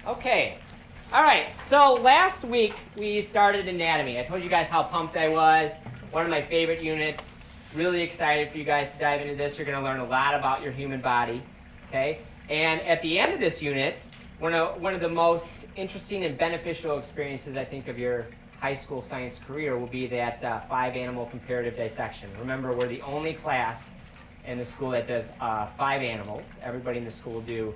Okay. All right. So last week we started anatomy. I told you guys how pumped I was. One of my favorite units. Really excited for you guys to dive into this. You're going to learn a lot about your human body. Okay. And at the end of this unit, one of the most interesting and beneficial experiences, I think, of your high school science career will be that 5-animal comparative dissection. Remember, we're the only class in the school that does 5 animals. Everybody in the school will do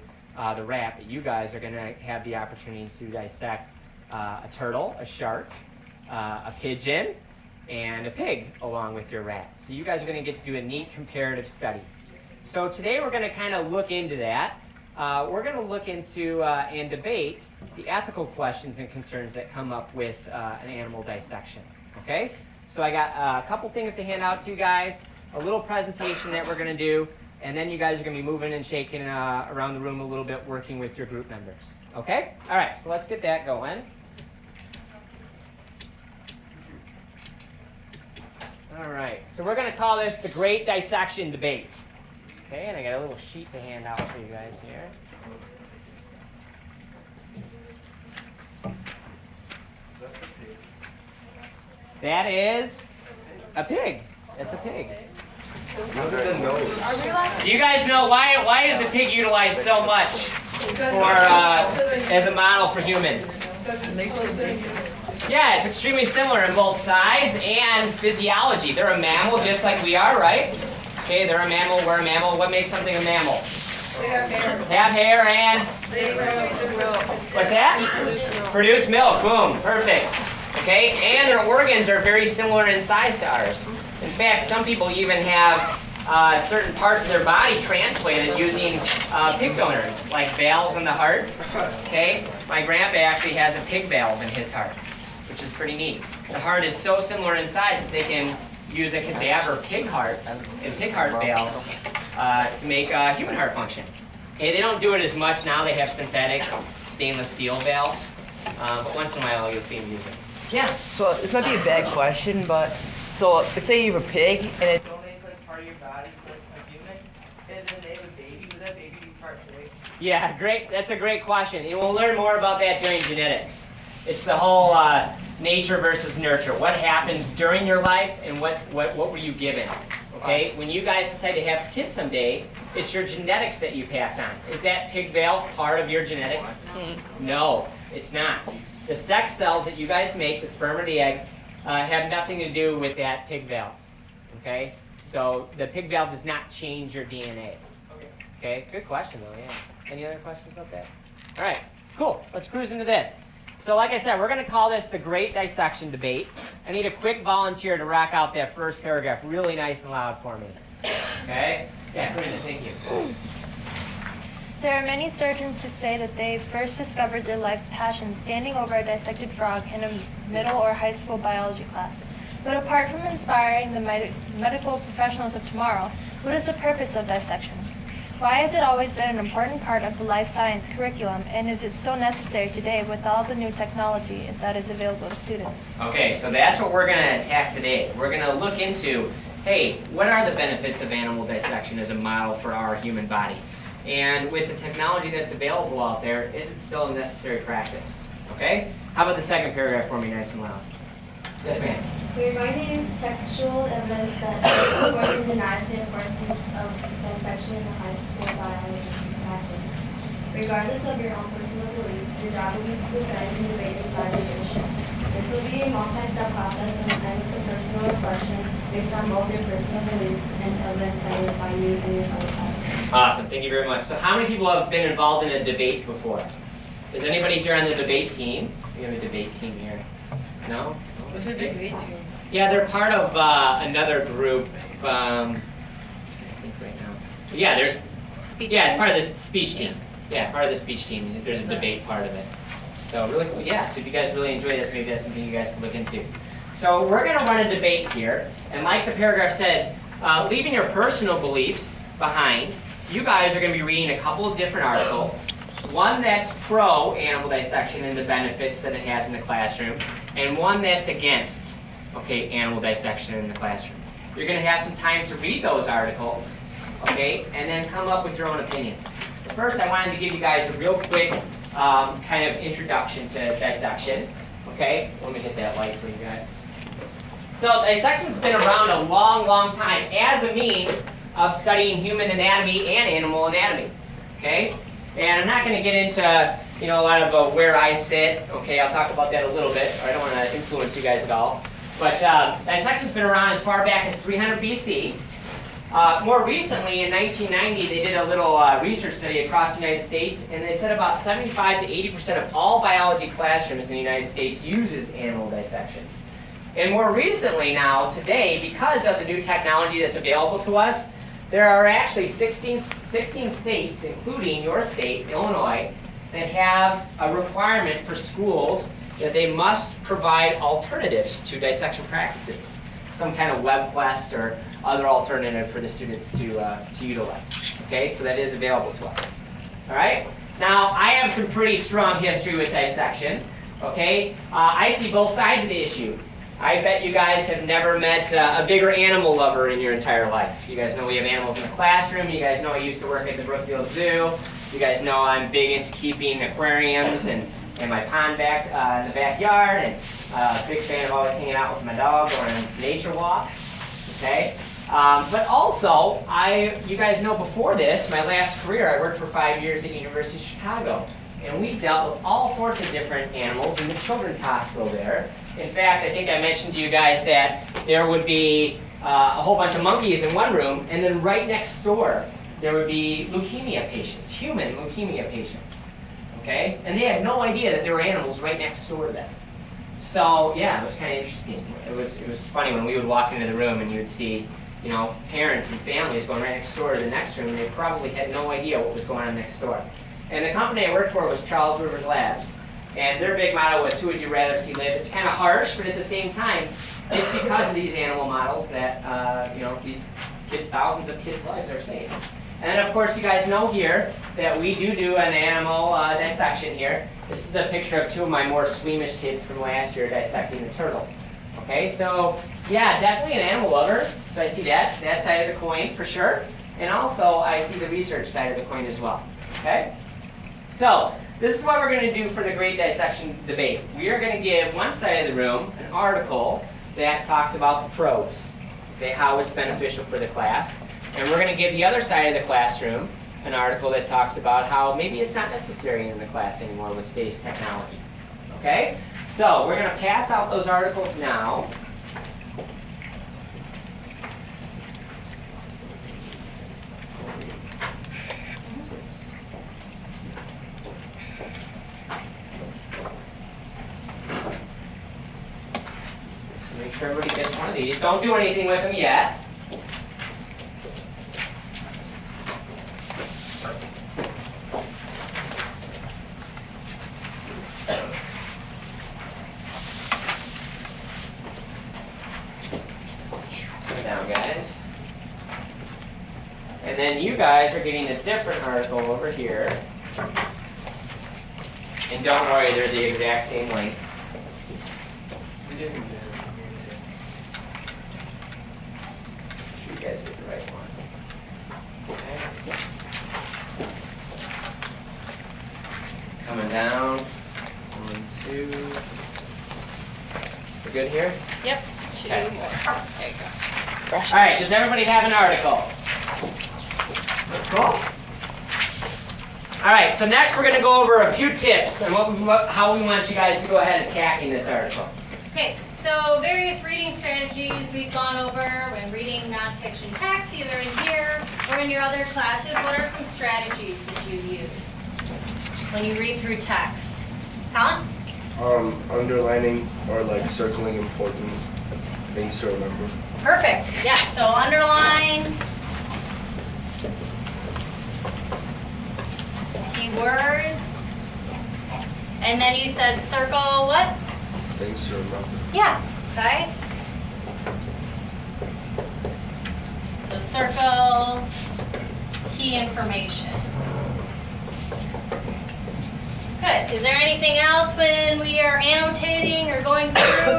the rat, but you guys are going to have the opportunity to dissect a turtle, a shark, a pigeon, and a pig along with your rat. So you guys are going to get to do a neat comparative study. So today we're going to kind of look into that. We're going to look into and debate the ethical questions and concerns that come up with an animal dissection. Okay? So I got a couple things to hand out to you guys, a little presentation that we're going to do, and then you guys are going to be moving and shaking around the room a little bit, working with your group members. Okay? All right, so let's get that going. All right, so we're going to call this the Great Dissection Debate. Okay, and I got a little sheet to hand out for you guys here. That is a pig. That's a pig. Do you guys know why is the pig utilized so much as a model for humans? Yeah, it's extremely similar in both size and physiology. They're a mammal just like we are, right? Okay, they're a mammal, we're a mammal. What makes something a mammal? They have hair. Have hair and? They produce milk. What's that? Produce milk. Boom, perfect. Okay, and their organs are very similar in size to ours. In fact, some people even have certain parts of their body transplanted using pig donors, like valves in the heart. Okay, my grandpa actually has a pig valve in his heart, which is pretty neat. The heart is so similar in size that they can use a cadaver pig heart and pig heart valves to make a human heart function. Okay, they don't do it as much now. They have synthetic stainless steel valves, but once in a while you'll see them use it. Yeah. So this might be a bad question, but so say you have a pig and it donates like part of your body to a human, and then they have a baby. Would that baby be part pig? Yeah, great. That's a great question, and we'll learn more about that during genetics. It's the whole nature versus nurture. What happens during your life, and what were you given? Okay, when you guys decide to have kids someday, it's your genetics that you pass on. Is that pig valve part of your genetics? No, it's not. The sex cells that you guys make, the sperm or the egg, have nothing to do with that pig valve. Okay, so the pig valve does not change your DNA. Okay, good question though. Yeah. Any other questions about that? All right, cool. Let's cruise into this. So like I said, we're going to call this the Great Dissection Debate. I need a quick volunteer to rock out that first paragraph really nice and loud for me. Okay? Yeah, Brenda, thank you. There are many surgeons who say that they first discovered their life's passion standing over a dissected frog in a middle or high school biology class. But apart from inspiring the medical professionals of tomorrow, what is the purpose of dissection? Why has it always been an important part of the life science curriculum, and is it still necessary today with all the new technology that is available to students? Okay, so that's what we're going to attack today. We're going to look into, hey, what are the benefits of animal dissection as a model for our human body? And with the technology that's available out there, is it still a necessary practice? Okay? How about the second paragraph for me, nice and loud? Yes, ma'am. We're going to use textual evidence that supports and denies the importance of dissection in the high school biology classroom. Regardless of your own personal beliefs, your job will be to defend and debate your side of the issue. This will be a multi-step process and will end with a personal reflection based on both your personal beliefs and evidence cited by you and your fellow classmates. Awesome, thank you very much. So how many people have been involved in a debate before? Is anybody here on the debate team? We have a debate team here. No? What's a debate team? Yeah, they're part of another group. I think right now. Yeah, there's. Yeah, it's part of the speech team. Yeah, part of the speech team. There's a debate part of it. So really cool. Yeah. So if you guys really enjoy this, maybe that's something you guys can look into. So we're going to run a debate here, and like the paragraph said, leaving your personal beliefs behind, you guys are going to be reading a couple of different articles. One that's pro animal dissection and the benefits that it has in the classroom, and one that's against, okay, animal dissection in the classroom. You're going to have some time to read those articles, okay, and then come up with your own opinions. But first, I wanted to give you guys a real quick kind of introduction to dissection. Okay, let me hit that light for you guys. So dissection's been around a long, long time as a means of studying human anatomy and animal anatomy. Okay, and I'm not going to get into a lot of where I sit. Okay, I'll talk about that a little bit. I don't want to influence you guys at all. But dissection's been around as far back as 300 BC. More recently, in 1990, they did a little research study across the United States, and they said about 75 to 80% of all biology classrooms in the United States uses animal dissection. And more recently now, today, because of the new technology that's available to us, there are actually 16 states, including your state, Illinois, that have a requirement for schools that they must provide alternatives to dissection practices, some kind of web quest or other alternative for the students to utilize. Okay, so that is available to us. All right. Now, I have some pretty strong history with dissection. Okay, I see both sides of the issue. I bet you guys have never met a bigger animal lover in your entire life. You guys know we have animals in the classroom. You guys know I used to work at the Brookfield Zoo. You guys know I'm big into keeping aquariums and my pond back in the backyard, and big fan of always hanging out with my dog, going on these nature walks. Okay, but also you guys know before this, my last career, I worked for 5 years at University of Chicago, and we dealt with all sorts of different animals in the children's hospital there. In fact, I think I mentioned to you guys that there would be a whole bunch of monkeys in one room, and then right next door there would be leukemia patients, human leukemia patients. Okay? And they had no idea that there were animals right next door to them. So yeah, it was kind of interesting. It was funny when we would walk into the room and you would see, parents and families going right next door to the next room, and they probably had no idea what was going on next door. And the company I worked for was Charles Rivers Labs. And their big motto was, who would you rather see live? It's kind of harsh, but at the same time, it's because of these animal models that, these kids, thousands of kids' lives are saved. And then, of course, you guys know here that we do an animal dissection here. This is a picture of two of my more squeamish kids from last year dissecting the turtle. Okay, so, yeah, definitely an animal lover. So I see that side of the coin for sure. And also, I see the research side of the coin as well. Okay? So, this is what we're going to do for the great dissection debate. We are going to give one side of the room an article that talks about the pros, okay, how it's beneficial for the class. And we're going to give the other side of the classroom an article that talks about how maybe it's not necessary in the class anymore with today's technology. Okay? So, we're going to pass out those articles now. Make sure everybody gets one of these. Don't do anything with them yet. Put it down, guys. And then you guys are getting a different article over here. And don't worry, they're the exact same length. You guys get the right one. Okay. Coming down. 1, 2. We're good here? Yep. Okay. There you go. All right. Does everybody have an article? Cool. All right. So next we're going to go over a few tips on how we want you guys to go ahead attacking this article. Okay, so various reading strategies we've gone over when reading nonfiction text, either in here or in your other classes. What are some strategies that you use when you read through text? Colin? Underlining or like circling important things to remember. Perfect. Yeah, so underline keywords. And then you said circle what? Things to remember. Yeah, okay. So circle key information. Good. Is there anything else when we are annotating or going through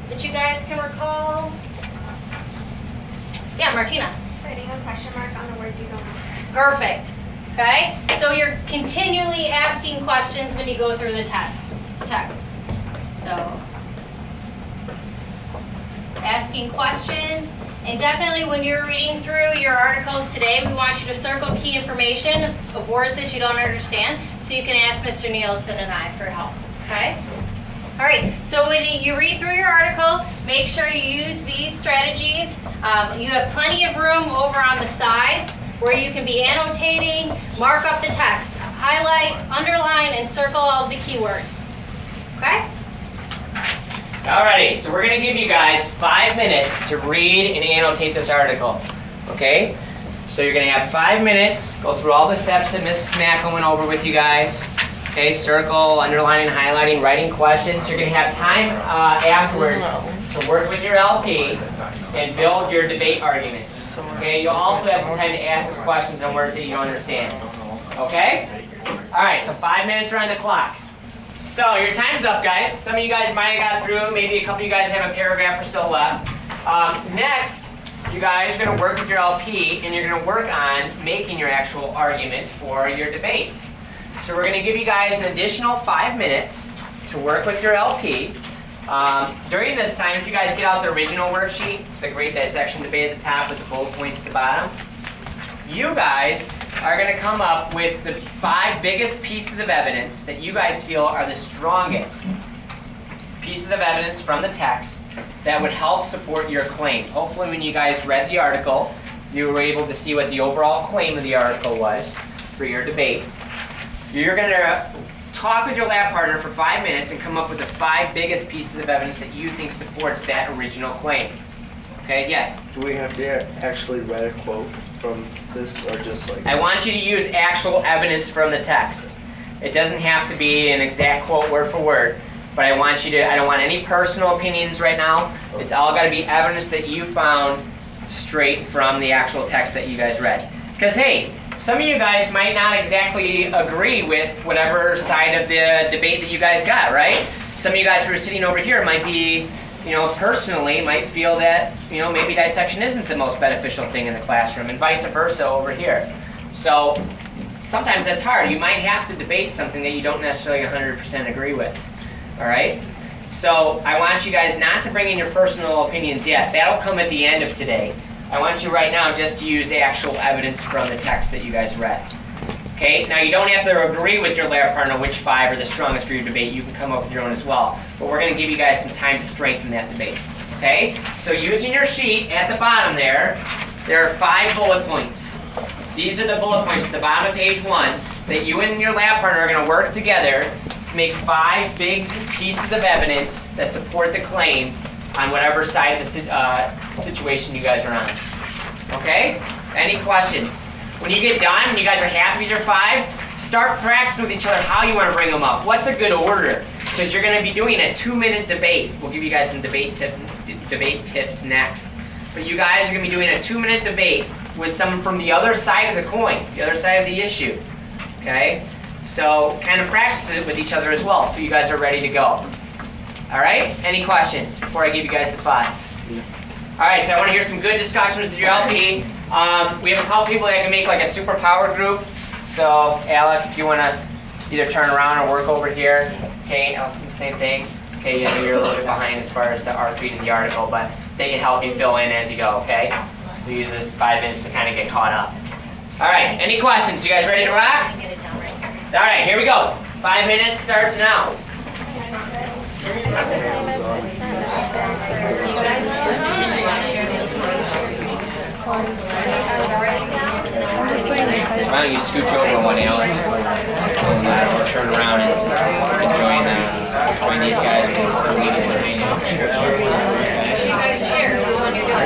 that you guys can recall? Yeah, Martina. Writing a question mark on the words you don't know. Perfect. Okay? So you're continually asking questions when you go through the text. So, asking questions. And definitely when you're reading through your articles today, we want you to circle key information of words that you don't understand so you can ask Mr. Nielsen and I for help. Okay? All right, so when you read through your article, make sure you use these strategies. You have plenty of room over on the sides where you can be annotating, mark up the text, highlight, underline, and circle all of the keywords. Okay? Alrighty, so we're going to give you guys 5 minutes to read and annotate this article. Okay? So you're going to have 5 minutes, go through all the steps that Mrs. Smackle went over with you guys. Okay, circle, underlining, highlighting, writing questions. You're going to have time afterwards to work with your LP and build your debate argument. Okay, you'll also have some time to ask us questions on words that you don't understand. Okay? Alright, so 5 minutes are on the clock. So your time's up, guys. Some of you guys might have got through. Maybe a couple of you guys have a paragraph or so left. Next, you guys are going to work with your LP and you're going to work on making your actual argument for your debate. So we're going to give you guys an additional 5 minutes to work with your LP. During this time, if you guys get out the original worksheet, the Great Dissection Debate at the top with the bullet points at the bottom, you guys are going to come up with the 5 biggest pieces of evidence that you guys feel are the strongest pieces of evidence from the text that would help support your claim. Hopefully when you guys read the article, you were able to see what the overall claim of the article was for your debate. You're going to talk with your lab partner for 5 minutes and come up with the 5 biggest pieces of evidence that you think supports that original claim. Okay, yes? Do we have to actually read a quote from this, or just like... I want you to use actual evidence from the text. It doesn't have to be an exact quote word for word, but I want you to, I don't want any personal opinions right now. It's all got to be evidence that you found straight from the actual text that you guys read. Because hey, some of you guys might not exactly agree with whatever side of the debate that you guys got, right? Some of you guys who are sitting over here might be, personally might feel that, maybe dissection isn't the most beneficial thing in the classroom, and vice versa over here. So sometimes that's hard. You might have to debate something that you don't necessarily 100% agree with, all right? So I want you guys not to bring in your personal opinions yet. That'll come at the end of today. I want you right now just to use the actual evidence from the text that you guys read. Okay, now you don't have to agree with your lab partner which 5 are the strongest for your debate. You can come up with your own as well. But we're going to give you guys some time to strengthen that debate. Okay, so using your sheet at the bottom there are 5 bullet points. These are the bullet points at the bottom of page 1 that you and your lab partner are going to work together to make 5 big pieces of evidence that support the claim on whatever side of the situation you guys are on. Okay? Any questions? When you get done, when you guys are happy with your 5, start practicing with each other how you want to bring them up. What's a good order? Because you're going to be doing a 2-minute debate. We'll give you guys some debate tips next. But you guys are going to be doing a 2-minute debate with someone from the other side of the coin, the other side of the issue. Okay? So kind of practice it with each other as well so you guys are ready to go. All right? Any questions before I give you guys the 5? All right, so I want to hear some good discussions with your LP. We have a couple people that can make like a superpower group. So Alec, if you want to either turn around or work over here. Okay, Allison, same thing. Okay, yeah, you're a little bit behind as far as the reading the article, but they can help you fill in as you go, okay? So use this 5 minutes to kind of get caught up. All right, any questions? You guys ready to rock? All right, here we go. 5 minutes starts now. Why don't you scooch over one, Alec, and turn around and join these guys and lead us behind you. You guys share when you're doing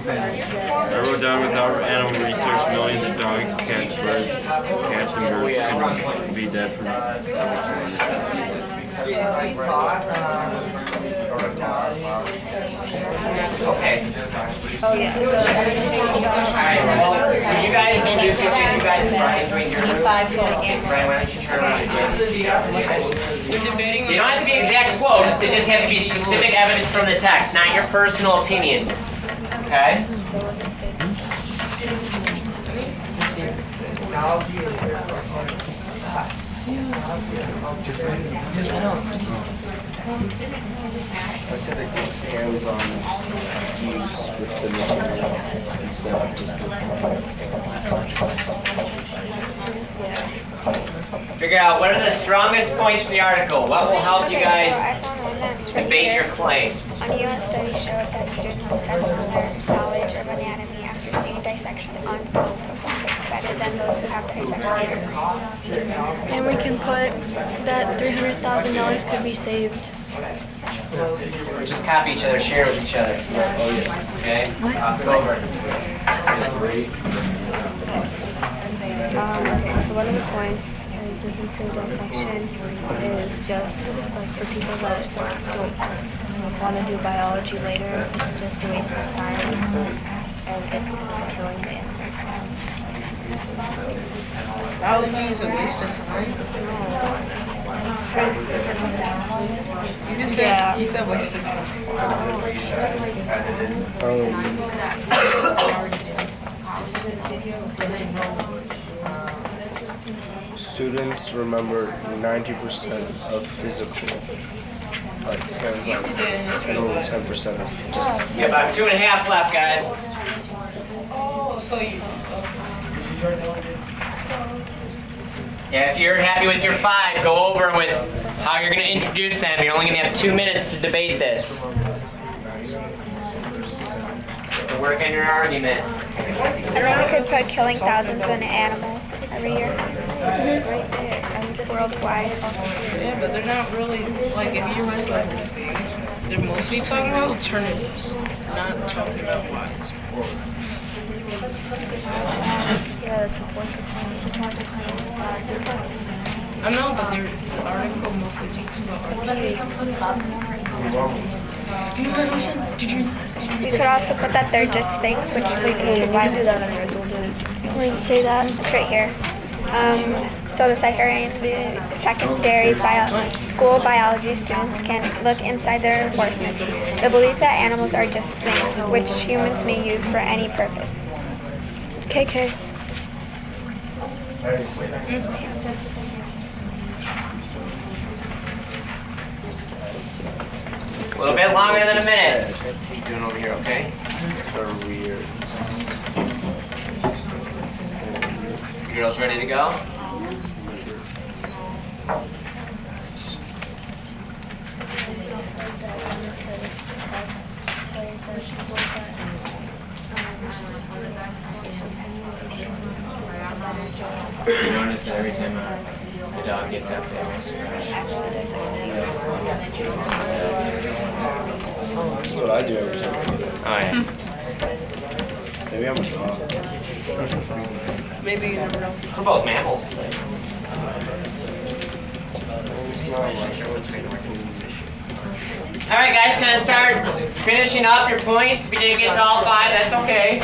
I wrote down without animal research, millions of dogs, cats, birds, cats and birds couldn't be dead from diseases. Okay. Oh, yeah. Alright, well, you guys can do 50, you guys are doing your 5 total. Brian, why don't you turn around again? They don't have to be exact quotes, they just have to be specific evidence from the text, not your personal opinions. Okay. I said it goes hands-on use with the material instead of just Figure out what are the strongest points from the article. What will help you guys I found one that's right debate here. your claims? Uneven studies show that students test their knowledge of anatomy after seeing dissection on better than those who have dissected. And we can put that $300,000 could be saved. Just copy each other, share with each other. Okay? Talk it over. Okay, so one of the points is we can say dissection is just like for people that don't want to do biology later, it's just a waste of time and it is killing the animals. Biology is a waste of time. You just said you said waste of time. students remember 90% of physical, like hands-on, and only 10% of just. You got about 2.5 left, guys. Oh, so you. Yeah, if you're happy with your 5, go over with how you're going to introduce them. You're only going to have 2 minutes to debate this. To work on your argument. I think we could put killing thousands of animals every year. It's right there. Worldwide. Yeah, but they're not really like if you read like they're mostly talking about alternatives, not talking about whys. Yeah, that's important. I know, but the article mostly talks about alternatives. We could also put that they're just things which leads to violence. Where you say that? It's right here. So the secondary school biology students can look inside their reinforcements. The belief that animals are just things which humans may use for any purpose. KK. A little bit longer than a minute. Keep doing over here, okay? Career. You girls ready to go? You notice that every time the dog gets up, they always scratch. That's what I do every time. Oh, yeah. Maybe I'm a dog. Maybe you never know. We're both mammals. All right, guys, kind of start finishing up your points. If you didn't get to all 5, that's okay.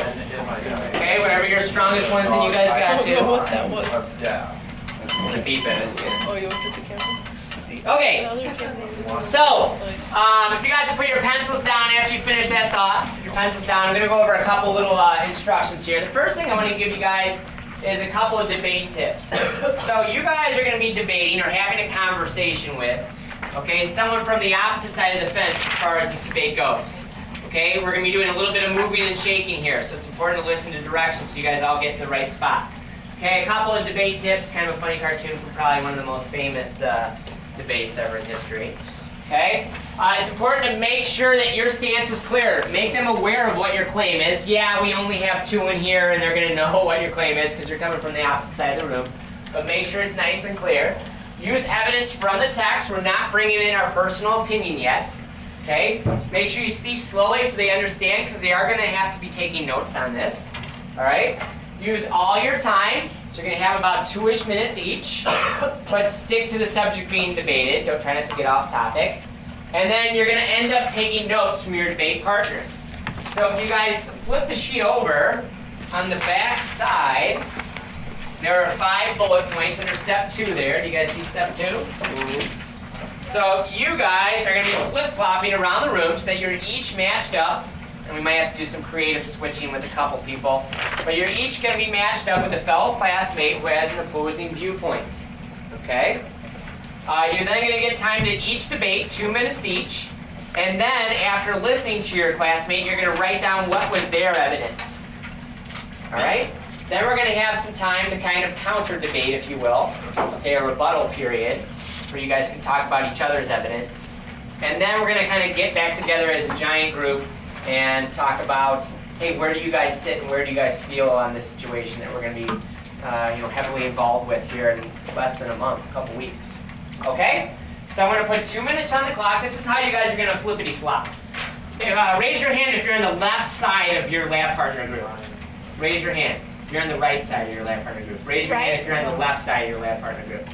Okay, whatever your strongest ones that you guys got I don't know to. what that was. The beep is. Oh, you went to the camera? Okay, so if you guys will put your pencils down after you finish that thought, put your pencils down, I'm going to go over a couple little instructions here. The first thing I want to give you guys is a couple of debate tips. So you guys are going to be debating or having a conversation with, okay, someone from the opposite side of the fence as far as this debate goes. Okay, we're going to be doing a little bit of moving and shaking here, so it's important to listen to directions so you guys all get to the right spot. Okay, a couple of debate tips, kind of a funny cartoon from probably one of the most famous debates ever in history. Okay, it's important to make sure that your stance is clear. Make them aware of what your claim is. Yeah, we only have 2 in here, and they're going to know what your claim is because you're coming from the opposite side of the room. But make sure it's nice and clear. Use evidence from the text. We're not bringing in our personal opinion yet. Okay, make sure you speak slowly so they understand because they are going to have to be taking notes on this. All right. Use all your time. So you're going to have about 2-ish minutes each, but stick to the subject being debated. Don't try not to get off topic. And then you're going to end up taking notes from your debate partner. So if you guys flip the sheet over, on the back side, there are 5 bullet points under step 2 there. Do you guys see step 2? So you guys are going to be flip-flopping around the room so that you're each matched up and we might have to do some creative switching with a couple people. But you're each going to be matched up with a fellow classmate who has an opposing viewpoint. Okay? You're then going to get time to each debate, 2 minutes each. And then, after listening to your classmate, you're going to write down what was their evidence. All right? Then we're going to have some time to kind of counter-debate, if you will. Okay, a rebuttal period, where you guys can talk about each other's evidence. And then we're going to kind of get back together as a giant group and talk about, hey, where do you guys sit and where do you guys feel on this situation that we're going to be heavily involved with here in less than a month, a couple weeks. Okay? So I'm going to put 2 minutes on the clock. This is how you guys are going to flippity-flop. Raise your hand if you're on the left side of your lab partner group. Raise your hand if you're on the right side of your lab partner group. Raise your hand if you're on the left side of your lab partner group.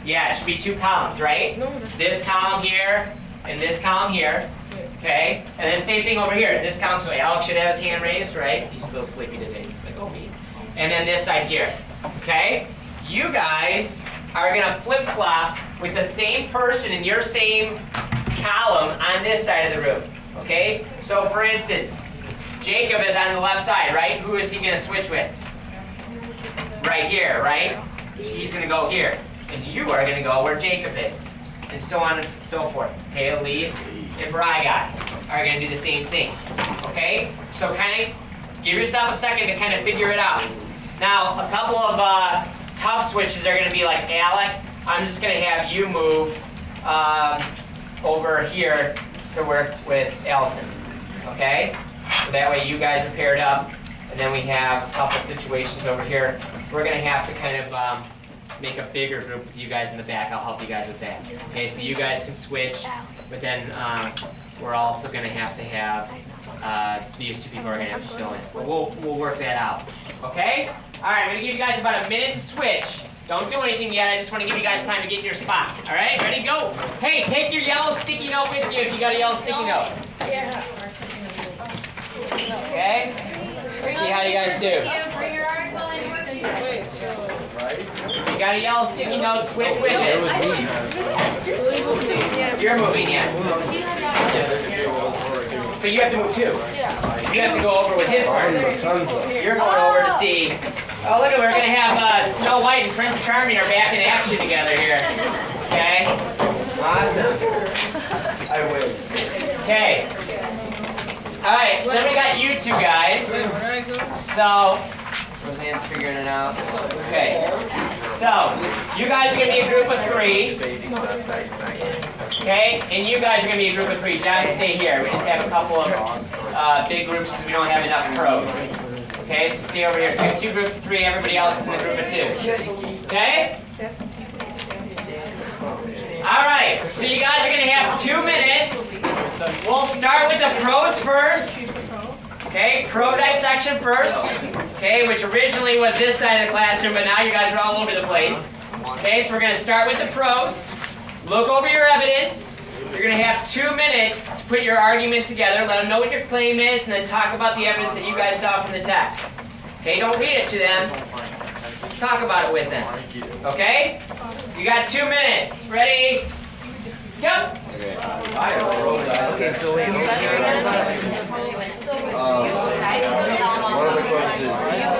Yeah, it should be 2 columns, right? This column here and this column here. Okay? And then same thing over here. This column, so Alex should have his hand raised, right? He's a little sleepy today. He's like, oh, me. And then this side here. Okay? You guys are going to flip-flop with the same person in your same column on this side of the room. Okay? So for instance, Jacob is on the left side, right? Who is he going to switch with? Right here, right? He's going to go here. And you are going to go where Jacob is. And so on and so forth. Okay, Elise and Braga are going to do the same thing. Okay? So kind of give yourself a second to kind of figure it out. Now, a couple of tough switches are going to be like, Alec, I'm just going to have you move over here to work with Allison. Okay? So that way you guys are paired up. And then we have a couple situations over here. We're going to have to kind of make a bigger group with you guys in the back. I'll help you guys with that. Okay, so you guys can switch. But then we're also going to have these 2 people are going to have to fill in. But we'll work that out. Okay? All right, I'm going to give you guys about a minute to switch. Don't do anything yet. I just want to give you guys time to get in your spot. All right? Ready? Go. Hey, take your yellow sticky note with you if you got a yellow sticky note. Yeah. Okay? See how you guys do. Bring your article and If you got a yellow sticky note, switch with it. You're moving, yeah. But you have to move too. You have to go over with his part. You're going over to see. Oh, look, we're going to have Snow White and Prince Charming are back in action together here. Okay? Awesome. I win. Okay. All right, so then we got you 2 guys. So, Roseanne's figuring it out. Okay. So, you guys are going to be a group of 3. Okay? And you guys are going to be a group of 3. John, stay here. We just have a couple of big groups because we don't have enough pros. Okay? So stay over here. So we have 2 groups of 3. Everybody else is in a group of 2. Okay? All right. So you guys are going to have 2 minutes. We'll start with the pros first. Okay? Pro dissection first. Okay? Which originally was this side of the classroom, but now you guys are all over the place. Okay? So we're going to start with the pros. Look over your evidence. You're going to have 2 minutes to put your argument together. Let them know what your claim is, and then talk about the evidence that you guys saw from the text. Okay? Don't read it to them. Talk about it with them. Okay? You got 2 minutes. Ready? Go! Okay, so wait. One of the quotes is,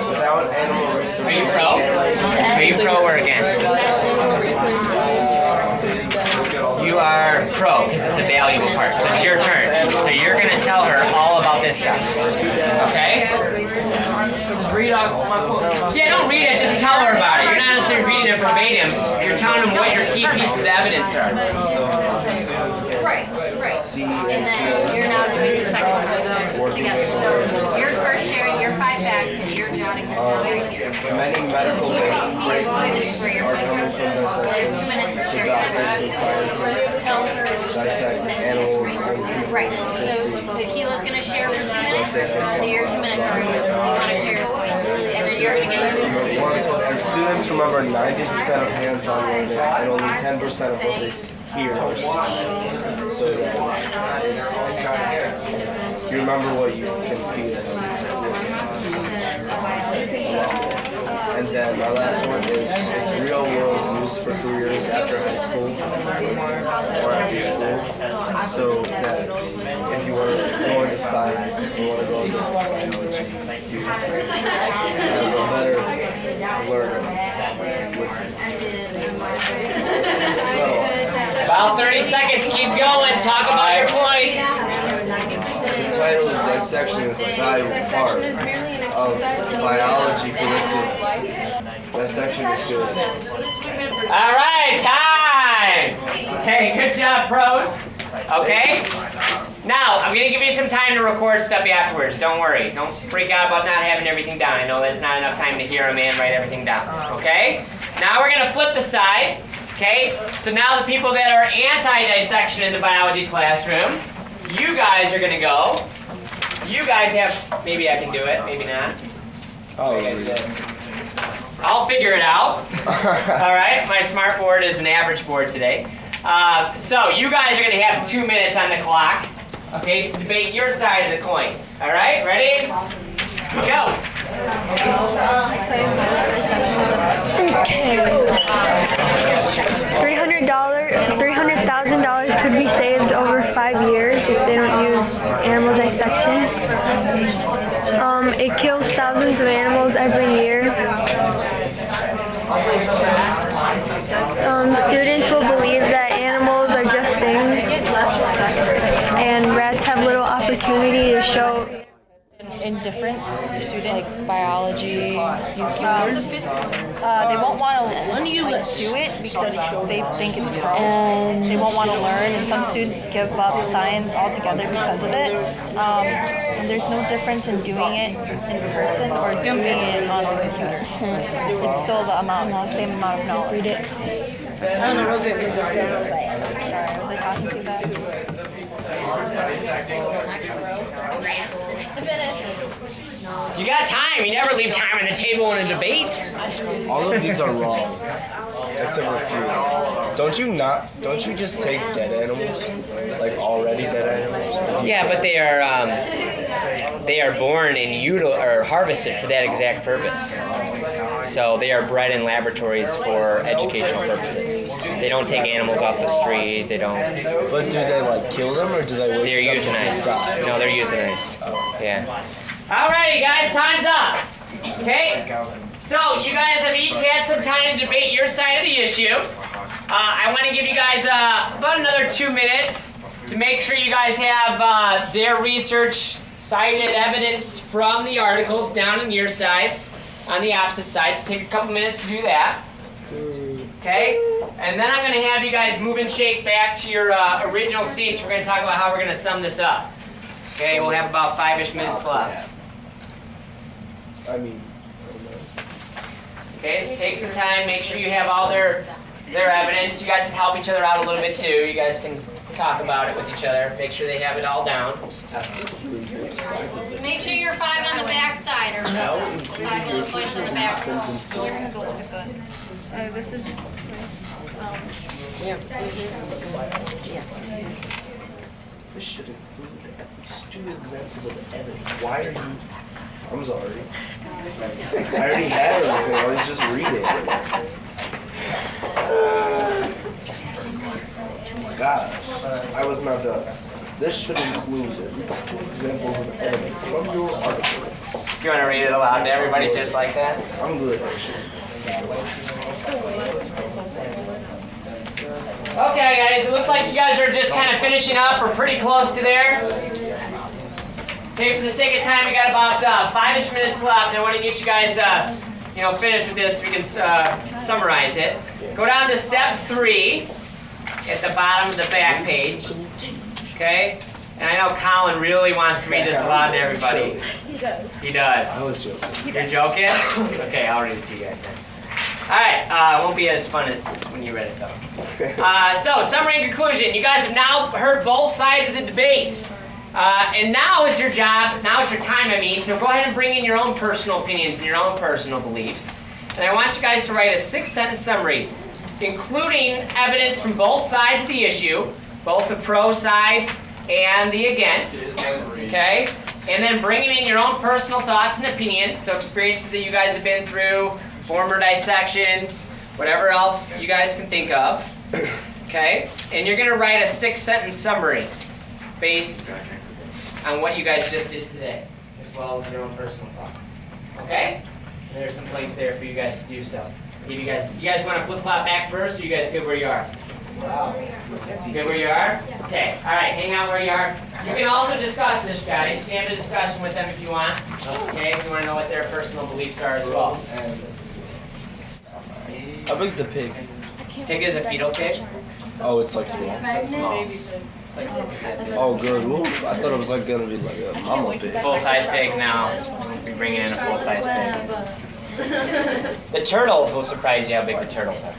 without animal research... Are you pro? Are you pro or against? You are pro, because it's a valuable part. So it's your turn. So you're going to tell her all about this stuff. Okay? Read off my quote. Yeah, don't read it. Just tell her about it. You're not necessarily reading it verbatim. You're telling them what your key pieces of evidence are. Right. And then you're now doing the second one together. So you're first sharing your 5 facts and you're jotting them down. Many medical breakthroughs are coming from dissection. The doctors and scientists dissect animals and people. Right. So Akila's going to share for 2 minutes. So your 2 minutes are over. So you want to share every year going to get One of the quotes is, students remember 90% of hands-on learning and only 10% of what they hear or see. So that you remember what you can feel. And then my last one is it's real world use for careers after high school or after school. So that if you want to go into science or want to go into biology, you have a better learner with About 30 seconds. Keep going. Talk about your points. The title is Dissection is a valuable part of biology curriculum. Dissection is good. All right, time. Okay, good job, pros. Okay. Now, I'm going to give you some time to record stuff afterwards. Don't worry. Don't freak out about not having everything down. I know that's not enough time to hear a man write everything down. Okay? Now we're going to flip the side. Okay? So now the people that are anti-dissection in the biology classroom, you guys are going to go. You guys have, maybe I can do it, maybe not. Oh, I'll figure it out. All right? My smart board is an average board today. So you guys are going to have 2 minutes on the clock. Okay, to debate your side of the coin. All right, ready? Go. $300,000 could be saved over 5 years if they don't use animal dissection. It kills thousands of animals every year. Students will believe that animals are just things, and rats have little opportunity to show Indifference to students, biology, users. They won't want to do it because they think it's gross. They won't want to learn, and some students give up science altogether because of it. And there's no difference in doing it in person or doing it on a computer. It's still the same amount of knowledge. Read it. I don't know, Rosie. Sorry, was I talking too bad? You got time. You never leave time on the table in a debate. all of these are wrong, except for a few. Don't you just take dead animals, like already dead animals? Yeah, but they are born and or harvested for that exact purpose. So they are bred in laboratories for educational purposes. They don't take animals off the street. They don't. But do they like kill them or do they wait They're for them to just euthanized. die? No, they're euthanized. Yeah. Alrighty, guys, time's up. Okay. So you guys have each had some time to debate your side of the issue. I want to give you guys about another 2 minutes to make sure you guys have their research cited evidence from the articles down on your side, on the opposite side. So take a couple minutes to do that. Okay? And then I'm going to have you guys move and shake back to your original seats. We're going to talk about how we're going to sum this up. Okay, we'll have about 5-ish minutes left. I mean, Okay, so take some time, make sure you have all their evidence. You guys can help each other out a little bit too. You guys can talk about it with each other. Make sure they have it all down. Make sure you're 5 on the back side, or 5 bullet points on the back side. This is just. this should include 2 examples of evidence. Why are you? I'm sorry. I already had everything. I was just reading. Gosh, I was not done. This should include at least 2 examples of evidence from your article. You want to read it aloud to everybody just like that? I'm good, actually. Okay, guys, it looks like you guys are just kind of finishing up or pretty close to there. Okay, for the sake of time, we got about 5-ish minutes left. I want to get you guys, finished with this. We can summarize it. Go down to step 3 at the bottom of the back page. Okay? And I know Colin really wants to read this aloud to everybody. He does. He does. I was joking. You're joking? Okay, I'll read it to you guys then. Alright, it won't be as fun as when you read it though. So, summary and conclusion. You guys have now heard both sides of the debate. And now is your job, now it's your time, to go ahead and bring in your own personal opinions and your own personal beliefs. And I want you guys to write a 6-sentence summary, including evidence from both sides of the issue, both the pro side and the against, okay? And then bringing in your own personal thoughts and opinions, so experiences that you guys have been through, former dissections, whatever else you guys can think of. Okay? And you're going to write a 6-sentence summary based on what you guys just did today, as well as your own personal thoughts. Okay? And there's some links there for you guys to do so. You guys want to flip-flop back first, or you guys good where you are? Good where you are? Okay, all right, hang out where you are. You can also discuss this, guys. You can have a discussion with them if you want. Okay, if you want to know what their personal beliefs are as well. How big's the pig? Pig is a fetal pig. Oh, it's like small. It's small. Oh, good. Oof. I thought it was like gonna be like a mama pig. Full-size pig now. We'll be bringing in a full-size pig. The turtles will surprise you how big the turtles are.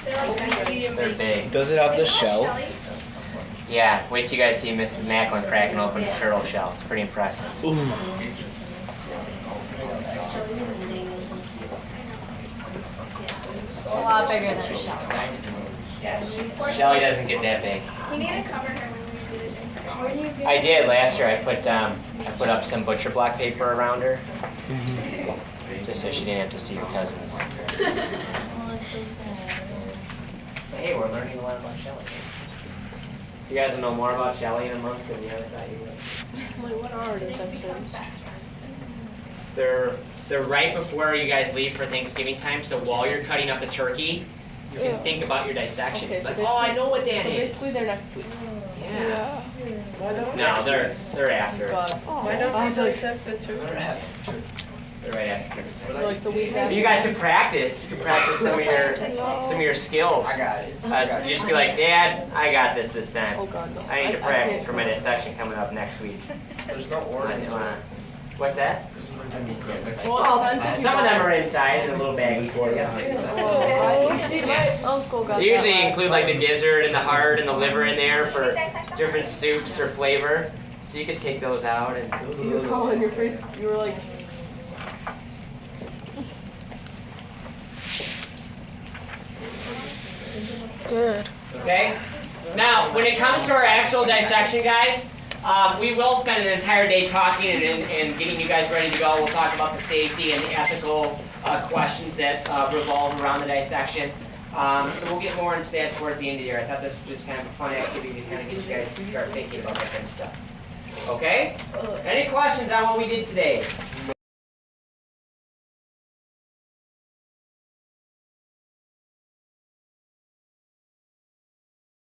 They're big. Does it have the shell? Yeah, wait till you guys see Mrs. Macklin cracking open the turtle shell. It's pretty impressive. Ooh. It's a lot bigger than a shell. Yeah, Shelly doesn't get that big. You need to cover her when you do this. I did last year. I put up some butcher block paper around her, just so she didn't have to see her cousins. Oh, it's so sad. Hey, we're learning a lot about Shelly. You guys will know more about Shelly in a month than you ever thought you would. Like, what are dissections? They're right before you guys leave for Thanksgiving time. So while you're cutting up the turkey, you can think about your dissection. Okay, so Like, oh, I know what that So is. basically they're next week. Yeah. No, they're after. Why don't we dissect the turkey? They're right after. So like the week But after? you guys can practice. You can practice some of your skills. I got it. Just be like, Dad, I got this time. Oh God, no. I need to I practice can't. for my dissection coming up next week. There's no organs. What's that? Well, Some of them are inside in a little baggie for you. I see my uncle got They usually that include like the gizzard and the heart and the liver in there for different soups or flavor. So you can take those out and. You call in your face. You were like. Good. Okay? Now, when it comes to our actual dissection, guys, we will spend an entire day talking and getting you guys ready to go. We'll talk about the safety and the ethical questions that revolve around the dissection. So we'll get more into that towards the end of the year. I thought this was just kind of a fun activity to kind of get you guys to start thinking about that kind of stuff. Okay? Any questions on what we did today?